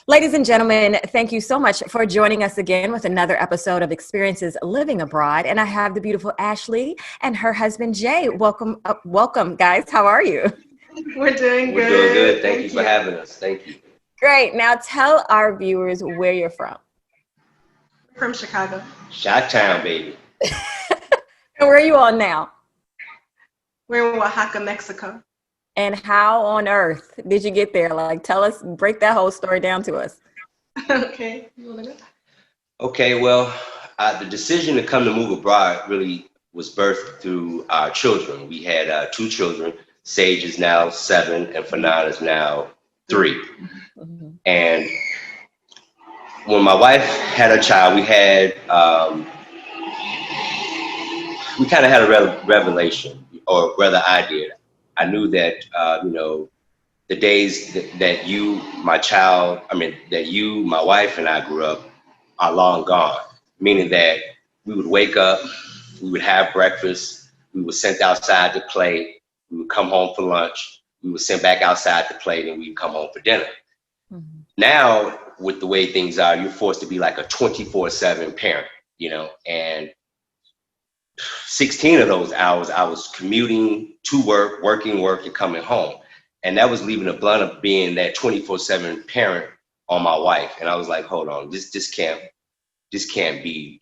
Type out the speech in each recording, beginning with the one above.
Ladies and gentlemen, thank you so much for joining us again with another episode of Experiences Living Abroad. And I have the beautiful Ashely and her husband, Jay. Welcome, guys. How are you? We're doing good. We're doing good. Thank you for having us. Thank you. Great. Now tell our viewers where you're from. From Chicago. Chi-town, baby. And where are you all now? We're in Oaxaca, Mexico. And how on earth did you get there? Like, tell us, break that whole story down to us. Okay. You wanna go? Okay, well, the decision to come to move abroad really was birthed through our children. We had 2 children. Sage is now 7 and Fanan is now 3. Mm-hmm. And when my wife had a child, we kind of had a revelation, or rather I did. I knew that, the days that you, my wife and I grew up are long gone, meaning that we would wake up, we would have breakfast, we were sent outside to play, we would come home for lunch, we were sent back outside to play, then we'd come home for dinner. Mm-hmm. Now, with the way things are, you're forced to be like a 24/7 parent, and 16 of those hours I was commuting to work, working, and coming home. And that was leaving the blunt of being that 24/7 parent on my wife. And I was like, hold on, this can't be,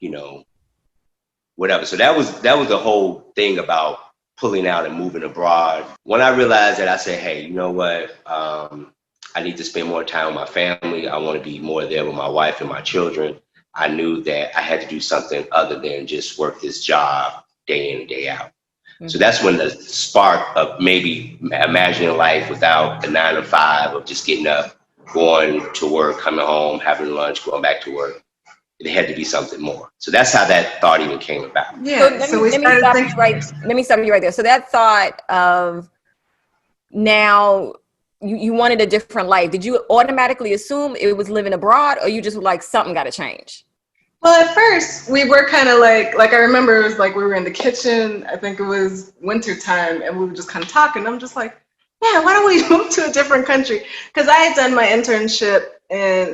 whatever. So that was the whole thing about pulling out and moving abroad. When I realized that, I said, hey, you know what? I need to spend more time with my family. I want to be more there with my wife and my children. I knew that I had to do something other than just work this job day in and day out. Mm-hmm. So that's when the spark of maybe imagining life without the 9 to 5 of just getting up, going to work, coming home, having lunch, going back to work. It had to be something more. So that's how that thought even came about. Yeah. So let me stop you right there. So that thought of now you wanted a different life. Did you automatically assume it was living abroad, or you just were like, something got to change? Well, at first we were kind of like I remember it was like we were in the kitchen. I think it was winter time, and we were just kind of talking. I'm just like, yeah, why don't we move to a different country? Because I had done my internship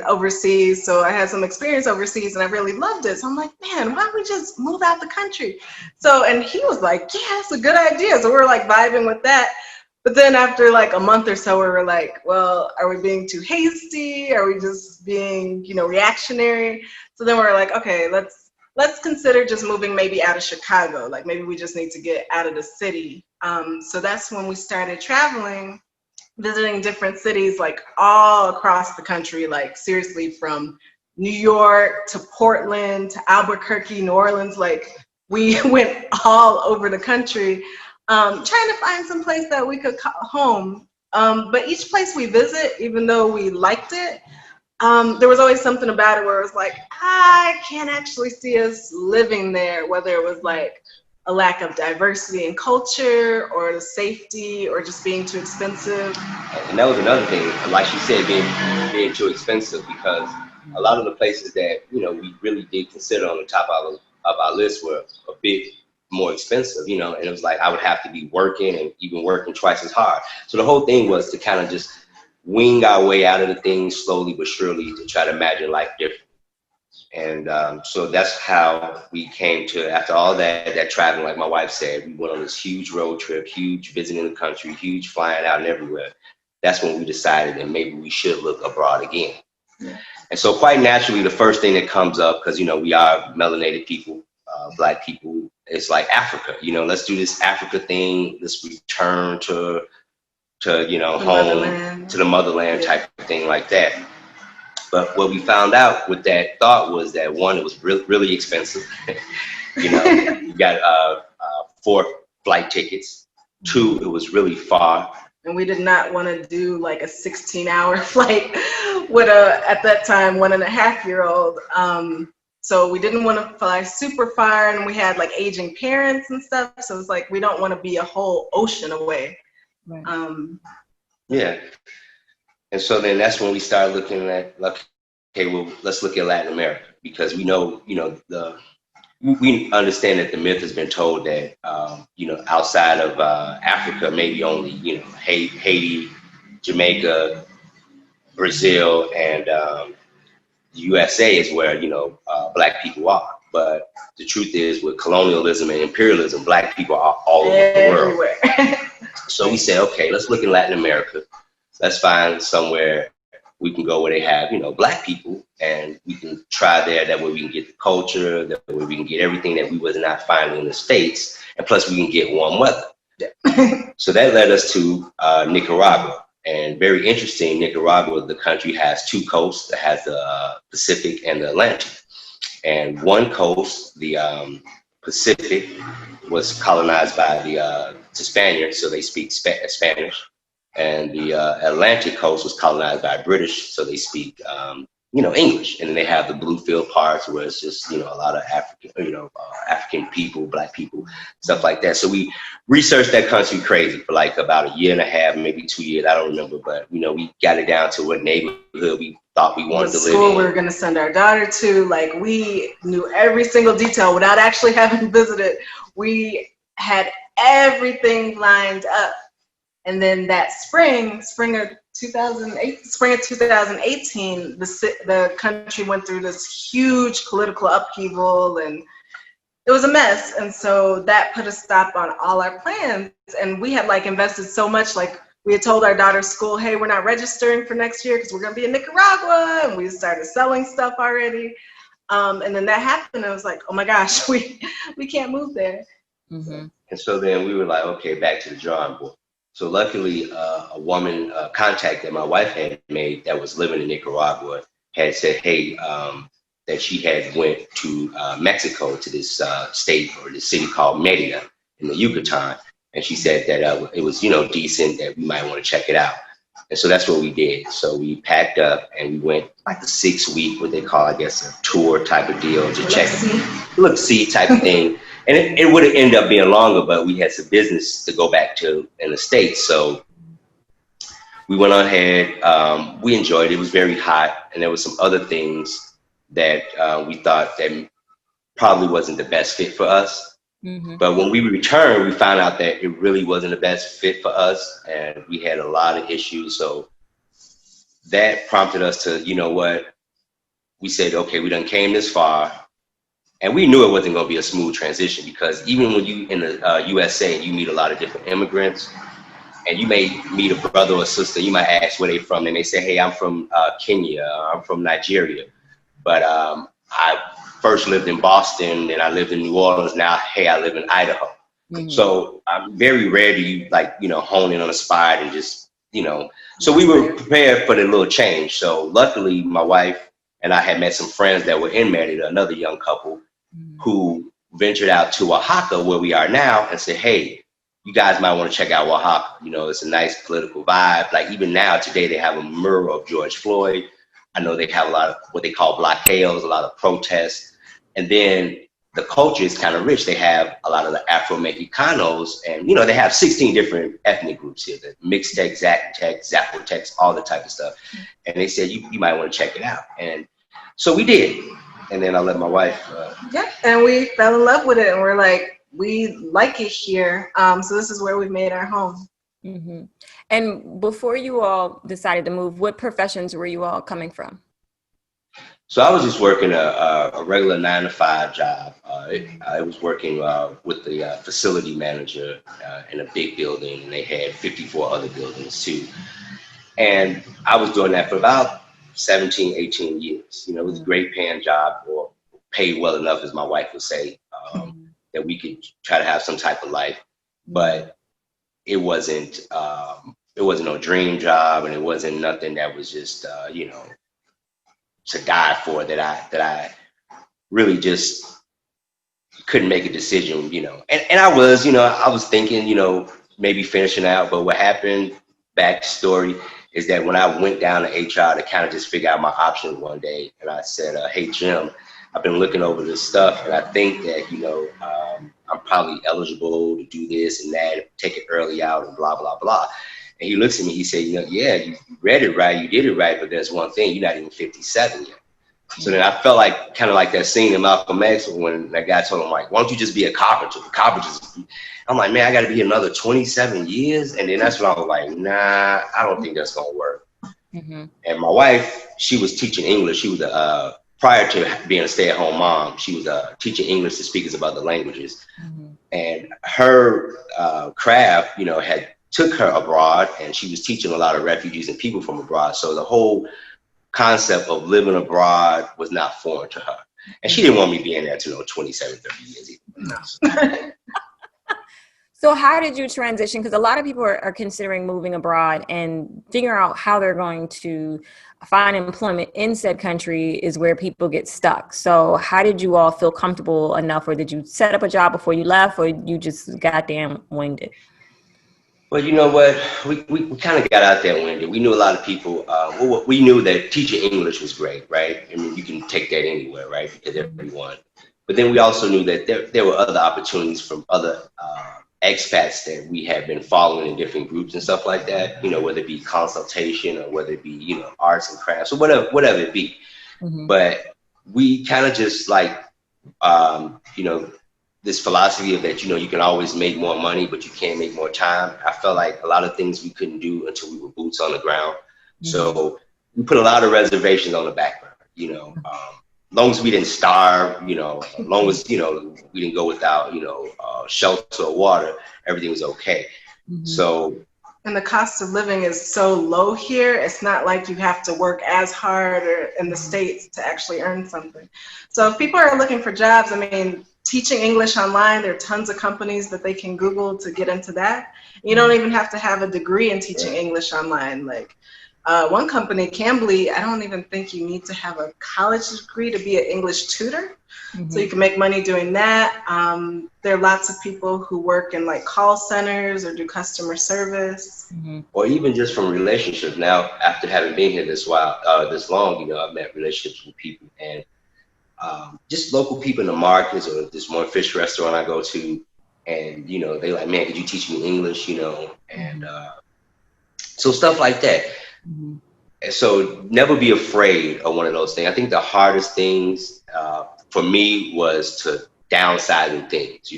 overseas, so I had some experience overseas, and I really loved it. So I'm like, man, why don't we just move out the country? So, and he was like, yeah, that's a good idea. So we were like vibing with that. But then after like a month or so, we were like, well, are we being too hasty? Are we just being, reactionary? So then we were like, okay, let's consider just moving maybe out of Chicago. Like maybe we just need to get out of the city. So that's when we started traveling, visiting different cities, like all across the country, like seriously from New York to Portland to Albuquerque, New Orleans. Like we went all over the country. Trying to find some place that we could call home. But each place we visit, even though we liked it, there was always something about it where it was like, I can't actually see us living there, whether it was like a lack of diversity in culture or the safety or just being too expensive. And that was another thing, like she said, being too expensive, because a lot of the places that, we really did consider on the top of our list were a bit more expensive, and it was like I would have to be working and even working twice as hard. So the whole thing was to kind of just wing our way out of the things slowly but surely to try to imagine life different. And so that's how we came to, after all that traveling, like my wife said, we went on this huge road trip, huge visiting the country, huge flying out and everywhere. That's when we decided that maybe we should look abroad again. Yeah. And so quite naturally, the first thing that comes up, because, we are melanated people, Black people, it's like Africa, let's do this Africa thing. Let's return to home, motherland. To the motherland type of thing like that. But what we found out with that thought was that, one, it was really expensive. You got 4 flight tickets. 2, it was really far. And we did not want to do like a 16-hour flight with at that time, 1.5-year-old. So we didn't want to fly super far, and we had like aging parents and stuff. So it's like, we don't want to be a whole ocean away. Right. Yeah. And so then that's when we started looking at, like, okay, well, let's look at Latin America, because we know, we understand that the myth has been told that, outside of Africa, maybe only, Haiti, Jamaica, Brazil and USA is where, black people are. But the truth is, with colonialism and imperialism, black people are all over the world. Everywhere. So we said, okay, let's look in Latin America. Let's find somewhere we can go where they have, black people, and we can try there. That way we can get the culture, that way we can get everything that we was not finding in the States, and plus we can get warm weather. So that led us to Nicaragua. And very interesting, Nicaragua, the country has two coasts. It has the Pacific and the Atlantic. And one coast, the Pacific, was colonized by the Spaniards, so they speak Spanish. And the Atlantic coast was colonized by British, so they speak, English. And then they have the Bluefield parts where it's just, a lot of African people, black people, stuff like that. So we researched that country crazy for like about a year and a half, maybe 2 years, I don't remember. But, we got it down to what neighborhood we thought we wanted to live in. School we were going to send our daughter to, like, we knew every single detail without actually having visited. We had everything lined up. And then that spring of 2018, the country went through this huge political upheaval, and it was a mess. And so that put a stop on all our plans. And we had like invested so much, like we had told our daughter's school, hey, we're not registering for next year because we're going to be in Nicaragua. And we started selling stuff already. And then that happened. I was like, oh my gosh, we can't move there. Mm-hmm. And so then we were like, okay, back to the drawing board. So luckily, a woman contact that my wife had made that was living in Nicaragua had said, hey, that she had went to Mexico, to this state or this city called Mérida in the Yucatan. And she said that it was, decent, that we might want to check it out. And so that's what we did. So we packed up and we went like a 6-week, what they call, I guess, a tour type of deal to check, see type of thing. And it would have ended up being longer, but we had some business to go back to in the States. So we went on ahead. We enjoyed it. It was very hot. And there was some other things that we thought that probably wasn't the best fit for us. Mm-hmm. But when we returned, we found out that it really wasn't the best fit for us. And we had a lot of issues. So that prompted us to, we said, okay, we done came this far. And we knew it wasn't going to be a smooth transition, because even when you in the USA, you meet a lot of different immigrants, and you may meet a brother or sister, you might ask where they from, and they say, hey, I'm from Kenya, I'm from Nigeria. But I first lived in Boston, and I lived in New Orleans. Now, hey, I live in Idaho. Mm-hmm. So very rare do you hone in on a spot and just, So we were prepared for the little change. So luckily, my wife and I had met some friends that were in Mérida, another young couple, who ventured out to Oaxaca, where we are now, and said, hey, you guys might want to check out Oaxaca. It's a nice political vibe. Like even now, today, they have a mural of George Floyd. I know they have a lot of what they call bloqueos, a lot of protests. And then the culture is kind of rich. They have a lot of the Afro-Mexicanos, and, they have 16 different ethnic groups here, the Mixtec, Zacatec, Zapotecs, all the type of stuff. And they said, you might want to check it out. And so we did. And then I let my wife. And we fell in love with it, and we're like, we like it here. So this is where we made our home. Mm-hmm. And before you all decided to move, what professions were you all coming from? So I was just working a regular 9-to-5 job. I was working with the facility manager in a big building, and they had 54 other buildings too. And I was doing that for about 17, 18 years. It was a great paying job, or paid well enough, as my wife would say, that we could try to have some type of life. But it wasn't no dream job, and it wasn't nothing that was just, to die for, that I really just couldn't make a decision, And I was thinking, maybe finishing out. But what happened, backstory, is that when I went down to HR to kind of just figure out my options one day, and I said, hey, Jim, I've been looking over this stuff, and I think that, I'm probably eligible to do this and that, take it early out and blah, blah, blah. And he looks at me, he said, yeah, you read it right, you did it right, but there's one thing, you're not even 57 yet. So then I felt like, kind of like that scene in Malcolm X when that guy told him, like, why don't you just be a carpenter? The carpenters. I'm like, man, I got to be another 27 years. And then that's when I was like, nah, I don't think that's going to work. Mm-hmm. And my wife, she was teaching English. She was prior to being a stay-at-home mom, she was teaching English to speakers of other languages. Mm-hmm. And her craft, had took her abroad, and she was teaching a lot of refugees and people from abroad. So the whole concept of living abroad was not foreign to her. And she didn't want me being there till 27, 30 years either. So how did you transition? Because a lot of people are considering moving abroad, and figuring out how they're going to find employment in said country is where people get stuck. So how did you all feel comfortable enough, or did you set up a job before you left, or you just goddamn winged it? Well, you know what? We kind of got out there and winged it. We knew a lot of people. We knew that teaching English was great, right? I mean, you can take that anywhere, right? Because everyone. But then we also knew that there were other opportunities from other expats that we had been following in different groups and stuff like that, whether it be consultation or whether it be, arts and crafts or whatever it be. Mm-hmm. But we kind of just like, this philosophy of that, you can always make more money, but you can't make more time. I felt like a lot of things we couldn't do until we were boots on the ground. Mm-hmm. So we put a lot of reservations on the back burner, long as we didn't starve, as long as, we didn't go without, shelter or water, everything was okay. Mm-hmm. So. And the cost of living is so low here. It's not like you have to work as hard or in the States to actually earn something. So if people are looking for jobs, I mean, teaching English online, there are tons of companies that they can Google to get into that. You don't even have to have a degree in teaching English online. Like, one company, Cambly, I don't even think you need to have a college degree to be an English tutor. Mm-hmm. So you can make money doing that. There are lots of people who work in like call centers or do customer service. Mm-hmm. Or even just from relationships. Now, after having been here this long, I've met relationships with people, and just local people in the markets, or this one fish restaurant I go to, and, they like, man, could you teach me English, and so stuff like that. Mm-hmm. And so never be afraid of one of those things. I think the hardest things for me was to downsizing things.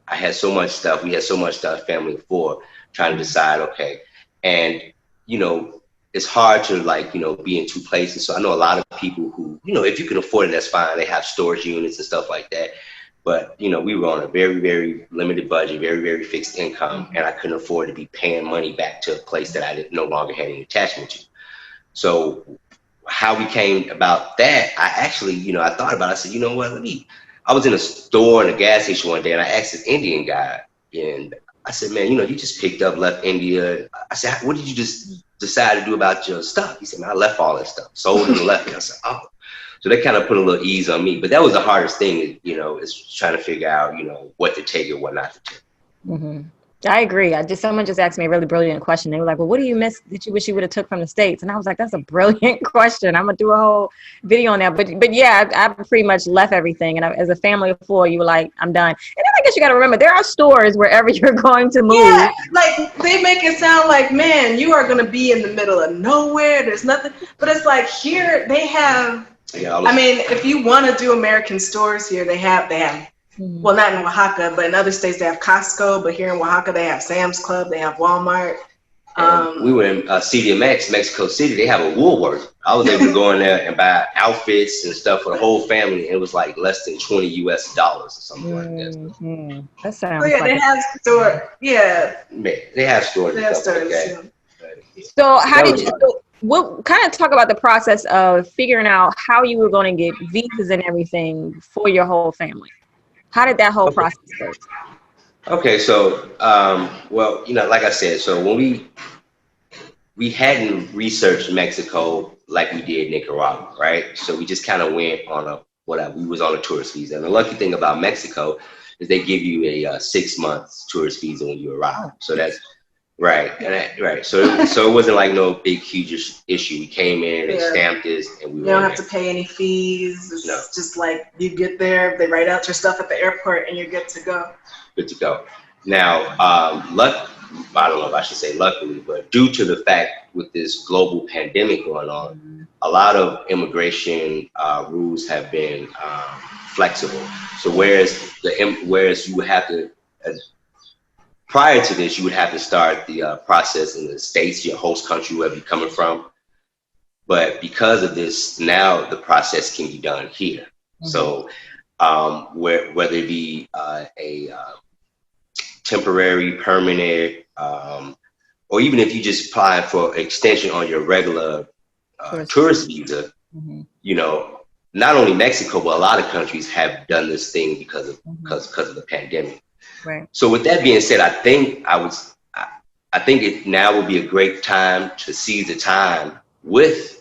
I had so much stuff. We had so much stuff, family of four, trying to decide, okay. And, it's hard to be in two places. So I know a lot of people who, if you can afford it, that's fine. They have storage units and stuff like that. But, we were on a very, very limited budget, very, very fixed income, and I couldn't afford to be paying money back to a place that I no longer had any attachment to. So how we came about that, I actually, I thought about it. I said, you know what, I was in a store in a gas station one day, and I asked this Indian guy, and I said, man, you just picked up, left India. I said, what did you just decide to do about your stuff? He said, man, I left all that stuff, sold it and left it. I said, oh. So that kind of put a little ease on me. But that was the hardest thing, is trying to figure out, what to take and what not to take. Mm-hmm. I agree. Someone just asked me a really brilliant question. They were like, well, what do you miss that you wish you would have took from the States? And I was like, that's a brilliant question. I'm going to do a whole video on that. But yeah, I pretty much left everything. And as a family of four, you were like, I'm done. And then I guess you got to remember, there are stores wherever you're going to move. Yeah, like they make it sound like, man, you are going to be in the middle of nowhere. There's nothing. But it's like here they have, I mean, if you want to do American stores here, they have. Well, not in Oaxaca, but in other states they have Costco. But here in Oaxaca, they have Sam's Club. They have Walmart. We were in CDMX, Mexico City. They have a Woolworth. I was able to go in there and buy outfits and stuff for the whole family. And it was like less than $20 US or something like that. That sounds. They have stores. Yeah. They have stores. They have stores. Like so how did you? So we'll kind of talk about the process of figuring out how you were going to get visas and everything for your whole family. How did that whole process go? Okay, so, well, like I said, so when we hadn't researched Mexico like we did Nicaragua, right? So we just kind of went on we was on a tourist visa. And the lucky thing about Mexico is they give you a 6 months tourist visa when you arrive. So that's right. Right. So it wasn't like no big, huge issue. We came in, they stamped this, and we You don't have to pay any fees. It's just like you get there, they write out your stuff at the airport, and you're good to go. Good to go. Now, I don't know if I should say luckily, but due to the fact with this global pandemic going on, a lot of immigration rules have been flexible. So whereas you would have to, prior to this, you would have to start the process in the States, your host country, wherever you're coming from. But because of this, now the process can be done here. So whether it be a temporary, permanent, or even if you just apply for extension on your regular tourist visa, you know, not only Mexico, but a lot of countries have done this thing because of the pandemic. Right. So with that being said, I think it now would be a great time to seize the time with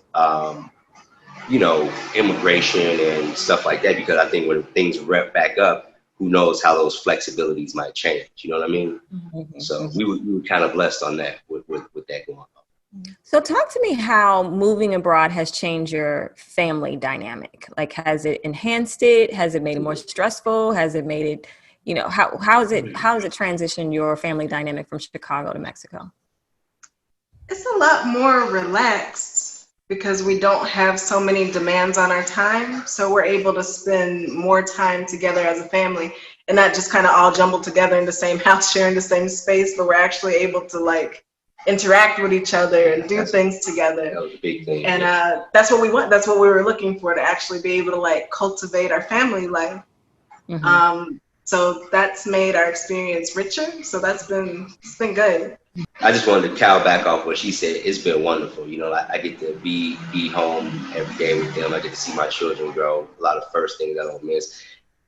you know, immigration and stuff like that, because I think when things rev back up, who knows how those flexibilities might change. You know what I mean? So we were kind of blessed on that with that going on. So talk to me how moving abroad has changed your family dynamic. Like, has it enhanced it? Has it made it more stressful? Has it made it, you know, how has it transitioned your family dynamic from Chicago to Mexico? It's a lot more relaxed because we don't have so many demands on our time. So we're able to spend more time together as a family and not just kind of all jumbled together in the same house, sharing the same space, but we're actually able to like interact with each other and do things together. That was a big thing. And that's what we want. That's what we were looking for, to actually be able to like cultivate our family life. So that's made our experience richer. So it's been good. I just wanted to cow back off what she said. It's been wonderful. You know, I get to be home every day with them. I get to see my children grow. A lot of first things I don't miss.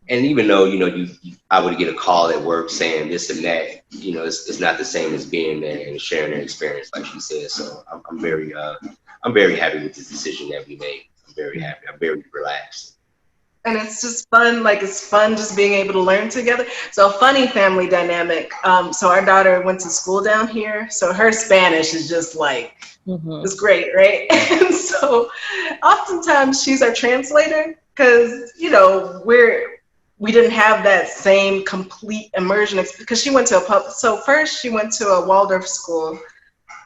And even though, you know, I would get a call at work saying this and that, you know, it's not the same as being there and sharing their experience, like she said. So I'm very happy with this decision that we made. I'm very happy. I'm very relaxed. And it's just fun. Like, it's fun just being able to learn together. So funny family dynamic. So our daughter went to school down here. So her Spanish is just like, it's great, right? And so oftentimes she's our translator because, you know, we didn't have that same complete immersion because she went to first she went to a Waldorf school,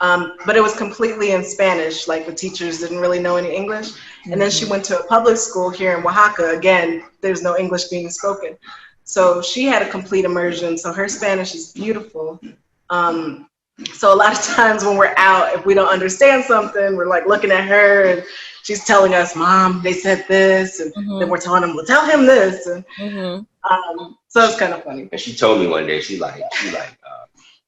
but it was completely in Spanish. Like, the teachers didn't really know any English. And then she went to a public school here in Oaxaca. Again, there's no English being spoken. So she had a complete immersion. So her Spanish is beautiful. So a lot of times when we're out, if we don't understand something, we're like looking at her and she's telling us, Mom, they said this. And then we're telling them, well, tell him this. And so it's kind of funny. And she told me one day, she like,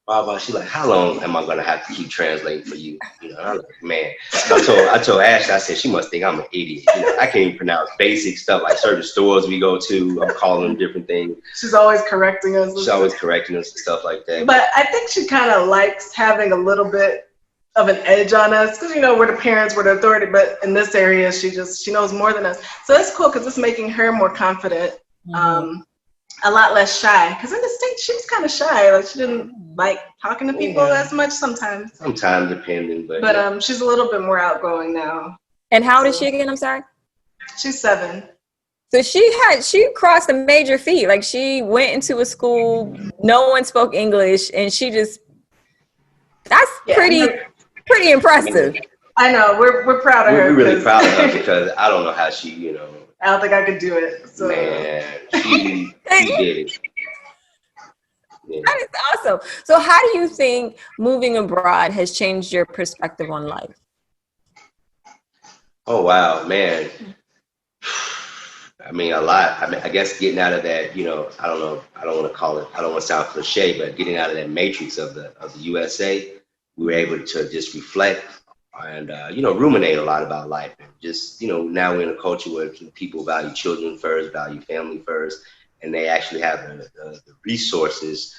Baba, she's like, how long am I gonna have to keep translating for you? You know, I'm like, man. I told Ashley, I said, she must think I'm an idiot. You know, I can't even pronounce basic stuff like certain stores we go to. I'm calling them different things. She's always correcting us. She's always correcting us and stuff like that. But I think she kind of likes having a little bit of an edge on us because, you know, we're the parents, we're the authority. But in this area, she knows more than us. So it's cool because it's making her more confident. A lot less shy, because in the States she was kind of shy. Like, she didn't like talking to people as much sometimes. Sometimes depending, but she's a little bit more outgoing now. And how old is she again? I'm sorry. She's 7. So she crossed a major feat. Like, she went into a school, no one spoke English, and that's pretty impressive. I know, we're proud of her. We're really proud of her because I don't know how she, you know. I don't think I could do it. So. Man, she did it. Yeah. That is awesome. So how do you think moving abroad has changed your perspective on life? Oh, wow, man. I mean, a lot. I mean, I guess getting out of that, you know, I don't know, I don't want to sound cliche, but getting out of that matrix of the USA, we were able to just reflect and, you know, ruminate a lot about life. And just, you know, now we're in a culture where people value children first, value family first, and they actually have the resources,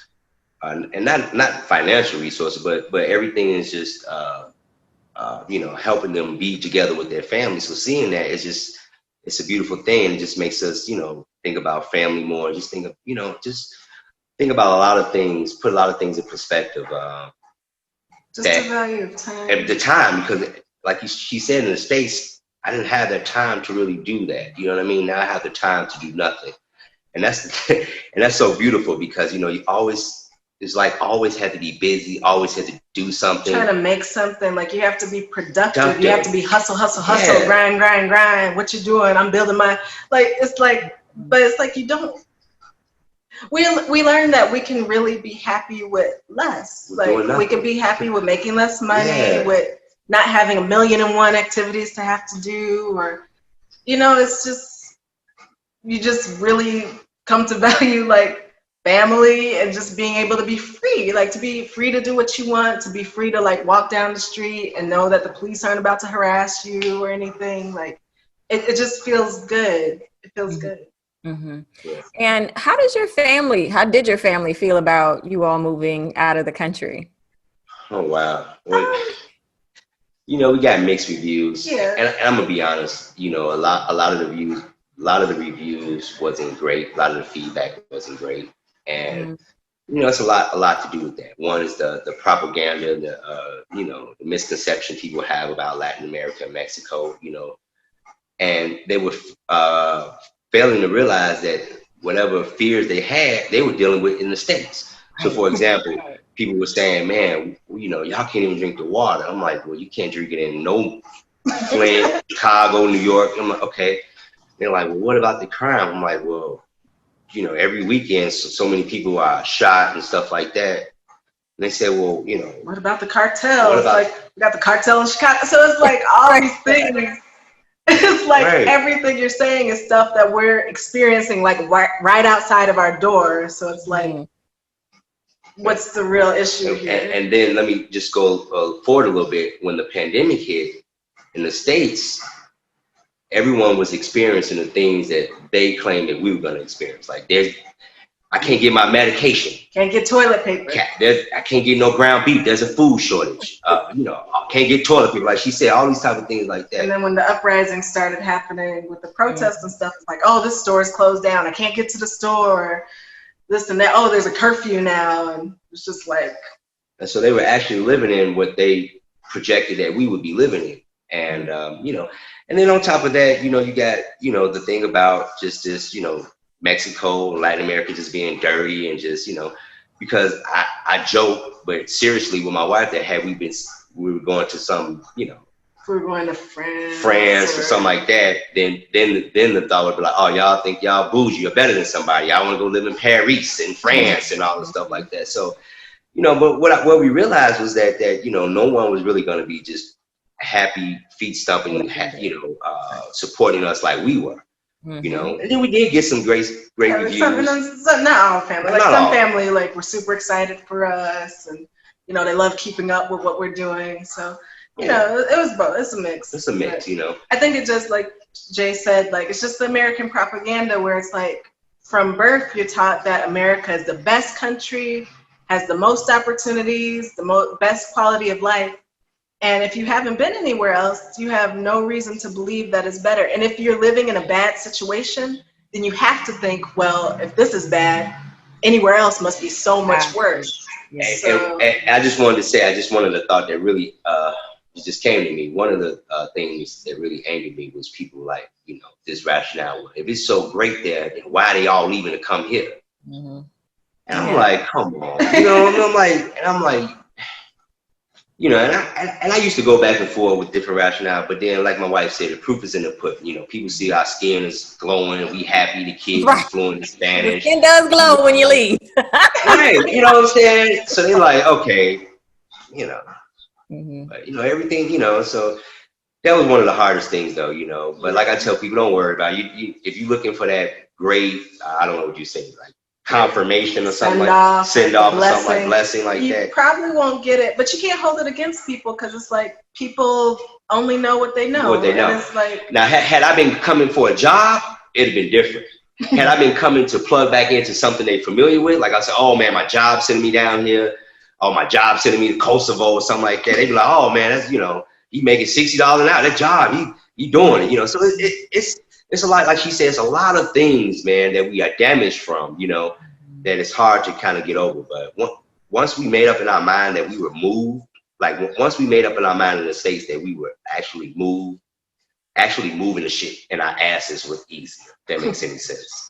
and not financial resources, but everything is just, you know, helping them be together with their family. So seeing that is just, it's a beautiful thing. It just makes us, you know, think about family more. Just think of, you know, just think about a lot of things, put a lot of things in perspective. Just the value of time. At the time, because like she said, in the States, I didn't have that time to really do that. You know what I mean? Now I have the time to do nothing. And that's so beautiful because, you know, it's like always had to be busy, always had to do something. Trying to make something, like you have to be productive. You have to be hustle, grind. What you doing? I'm building my, like, it's like, but it's like you don't, we learned that we can really be happy with less. Like we can be happy with making less money, with not having 1,000,001 activities to have to do, or, it's just, you just really come to value like family and just being able to be free, like to be free to do what you want, to be free to like walk down the street and know that the police aren't about to harass you or anything. Like it just feels good. It feels good. Mm-hmm. And how did your family feel about you all moving out of the country? Oh, wow. Well, we got mixed reviews. Yeah. And I'm gonna be honest, a lot of the reviews wasn't great. A lot of the feedback wasn't great. And it's a lot to do with that. One is the propaganda, the misconception people have about Latin America and Mexico, and they were failing to realize that whatever fears they had, they were dealing with in the States. So, for example, people were saying, man, y'all can't even drink the water. I'm like, well, you can't drink it in no Flint, Chicago, New York. I'm like, okay. They're like, well, what about the crime? I'm like, well, every weekend, so many people are shot and stuff like that. And they said, well, what about the cartel? It's like, we got the cartel in Chicago. So it's like all these things. It's like everything you're saying is stuff that we're experiencing, like right outside of our door. So it's like, what's the real issue here? And then let me just go forward a little bit. When the pandemic hit in the States, everyone was experiencing the things that they claimed that we were going to experience. Like I can't get my medication. Can't get toilet paper. I can't get no ground beef. There's a food shortage. I can't get toilet paper. Like she said, all these type of things like that. And then when the uprising started happening with the protests and stuff, it's like, oh, this store is closed down. I can't get to the store. This and that. Oh, there's a curfew now. And it's just like. And so they were actually living in what they projected that we would be living in. And, and then on top of that, you got, the thing about just this, Mexico and Latin America just being dirty and just, because I joke, but seriously with my wife that we were going to some, if we were going to France or something like that, then the thought would be like, oh, y'all think y'all bougie or better than somebody. Y'all want to go live in Paris and France and all the stuff like that. So, but what we realized was that no one was really going to be just happy, feet stomping, supporting us like we were. And then we did get some great reviews. Not all family. Like some family, like were super excited for us, and they love keeping up with what we're doing. So it was both. It's a mix. It's a mix, I think it just like Jay said, like it's just the American propaganda where it's like from birth you're taught that America is the best country, has the most opportunities, the best quality of life. And if you haven't been anywhere else, you have no reason to believe that it's better. And if you're living in a bad situation, then you have to think, well, if this is bad, anywhere else must be so much worse. And I just wanted to say, the thought that really it just came to me. One of the things that really angered me was people like, this rationale. If it's so great there, then why are they all leaving to come here? And I'm like, come on. I'm like, and I used to go back and forth with different rationale, but then, like my wife said, the proof is in the pudding. People see our skin is glowing, we happy, the kids is fluent in Spanish. The skin does glow when you leave. Right, you know what I'm saying? So they're like, okay, but everything, so that was one of the hardest things though, but like I tell people, don't worry about it. If you're looking for that great, I don't know what you say, like confirmation or something send off or something like blessing like you that. You probably won't get it, but you can't hold it against people because it's like people only know what they know. What they know. And it's like, now, had I been coming for a job, it'd have been different. Had I been coming to plug back into something they're familiar with, like I said, oh man, my job's sending me down here, or my job's sending me to Kosovo or something like that. They'd be like, oh man, that's he making $60 an hour. That job, he doing it. So it's a lot, like she said, it's a lot of things, man, that we are damaged from, that it's hard to kind of get over. But once we made up in our mind that we were moved, once we made up in our mind in the States that we were actually moving the shit and our asses was easy. If that makes any sense.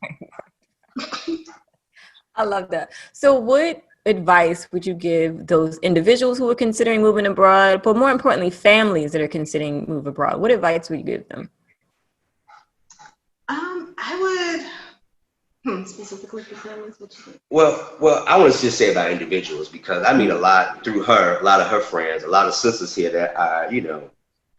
I love that. So what advice would you give those individuals who are considering moving abroad, but more importantly, families that are considering move abroad? What advice would you give them? I would, it's specifically for families? What you think? Well, I want to just say about individuals because I meet a lot through her, a lot of her friends, a lot of sisters here that are,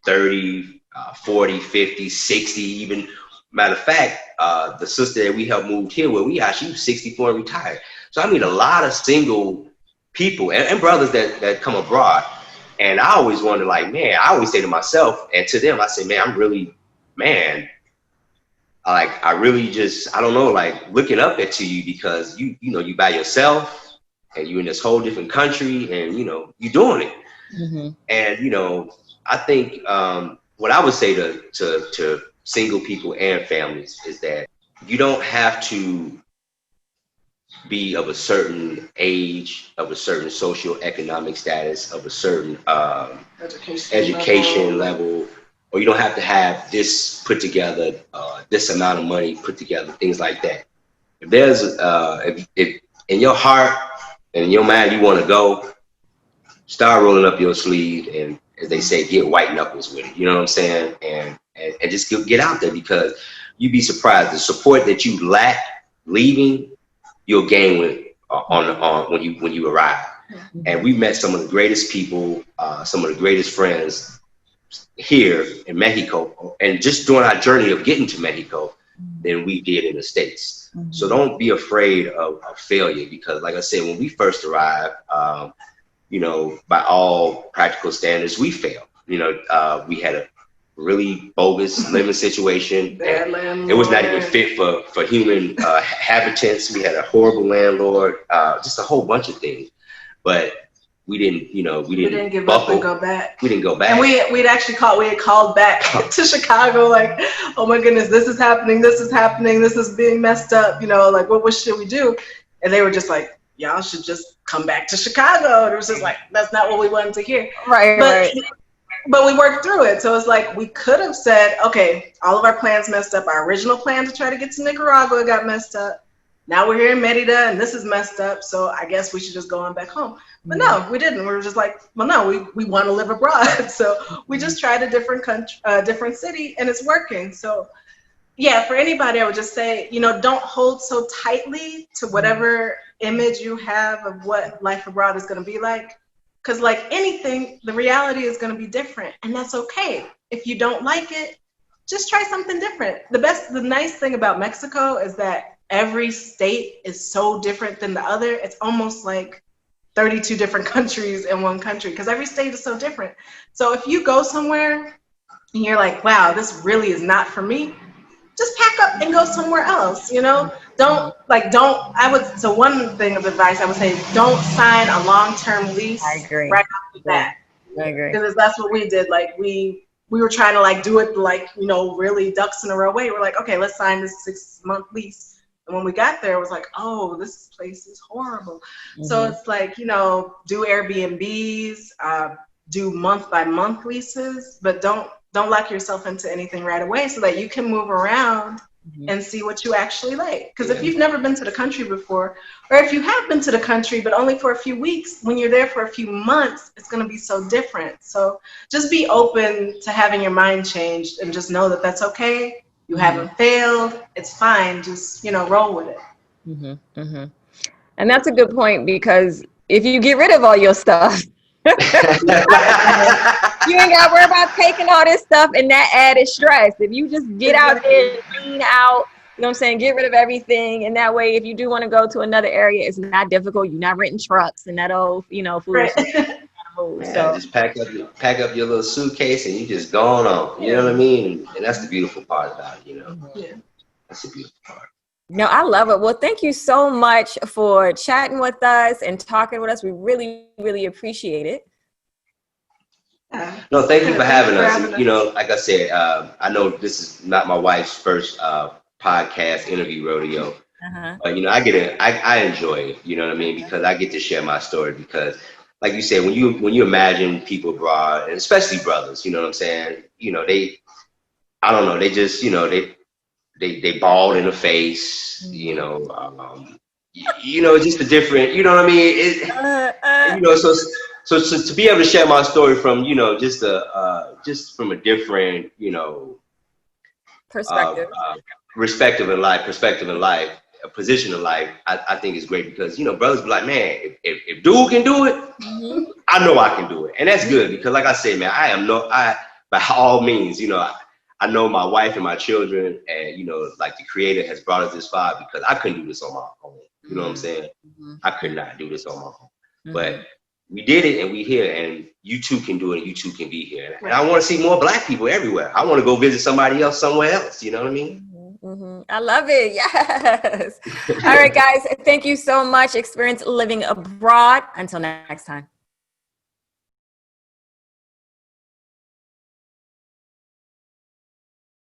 30, 40, 50, 60, even. Matter of fact, the sister that we helped move here where we are, she was 64 and retired. So I meet a lot of single people and brothers that come abroad. And I always wonder, like, man, I always say to myself and to them, I say, man, I'm really, man, like, I really just, I don't know, like, looking up to you because you by yourself and you're in this whole different country and, you're doing it. Mm-hmm. And, I think what I would say to single people and families is that you don't have to be of a certain age, of a certain socioeconomic status, of a certain education level, or you don't have to have this put together, this amount of money put together, things like that. If there's, if in your heart and in your mind you want to go, start rolling up your sleeve and, as they say, get white knuckles with it. You know what I'm saying? And just get out there because you'd be surprised the support that you lack leaving, you'll gain when you arrive. Mm-hmm. And we met some of the greatest people, some of the greatest friends here in Mexico, and just during our journey of getting to Mexico than we did in the States. Mm-hmm. So don't be afraid of failure because, like I said, when we first arrived, by all practical standards, we failed. We had a really bogus living situation. It was not even fit for human habitants. We had a horrible landlord, just a whole bunch of things. But we didn't give up and go back. We didn't go back. And we had called back to Chicago, like, oh my goodness, this is happening, this is being messed up, like what should we do? And they were just like, y'all should just come back to Chicago. And it was just like, that's not what we wanted to hear. Right. But we worked through it. So it's like, we could have said, okay, all of our plans messed up. Our original plan to try to get to Nicaragua got messed up. Now we're here in Merida and this is messed up. So I guess we should just go on back home. But no, we didn't. We were just like, well, no, we want to live abroad. So we just tried a different country, different city, and it's working. So yeah, for anybody, I would just say, don't hold so tightly to whatever image you have of what life abroad is going to be like. Because like anything, the reality is going to be different, and that's okay. If you don't like it, just try something different. The nice thing about Mexico is that every state is so different than the other. It's almost like 32 different countries in one country because every state is so different. So if you go somewhere and you're like, wow, this really is not for me, just pack up and go somewhere else, So one thing of advice I would say, don't sign a long-term lease right off the bat. I agree. Because that's what we did. Like we were trying to like do it like, really ducks in a row way. We're like, okay, let's sign this 6-month lease. And when we got there, it was like, oh, this place is horrible. Mm-hmm. So it's like, do Airbnbs, do month-by-month leases, but don't lock yourself into anything right away so that you can move around and see what you actually like. Because if you've never been to the country before, or if you have been to the country, but only for a few weeks, when you're there for a few months, it's going to be so different. So just be open to having your mind changed and just know that that's okay. You haven't failed. It's fine. Just, roll with it. Mm-hmm. Mm-hmm. And that's a good point because if you get rid of all your stuff, you ain't got to worry about taking all this stuff and that added stress. If you just get out there, clean out, you know what I'm saying, get rid of everything. And that way, if you do want to go to another area, it's not difficult. You're not renting trucks and that old, foolish. Man, so just pack up your little suitcase and you just going on. You know what I mean? And that's the beautiful part about it, Yeah. That's the beautiful part. No, I love it. Well, thank you so much for chatting with us and talking with us. We really, really appreciate it. No, thank you for having us. Like I said, I know this is not my wife's first podcast interview rodeo. But I enjoy it, you know what I mean? Because I get to share my story because like you said, when you imagine people abroad, and especially brothers, you know what I'm saying? They just, they bald in the face, just a different, you know what I mean? So to be able to share my story from, just from a different, perspective perspective in life, a position of life, I think is great because, you know, brothers be like, man, if dude can do it, I know I can do it. And that's good because, like I said, man, by all means, you know, I know my wife and my children and, you know, like the creator has brought us this far because I couldn't do this on my own. You know what I'm saying? I could not do this on my own. But we did it and we here, and you too can do it and you too can be here. And I want to see more Black people everywhere. I want to go visit somebody else somewhere else. You know what I mean? I love it. Yes. All right, guys. Thank you so much. Experience living abroad. Until next time.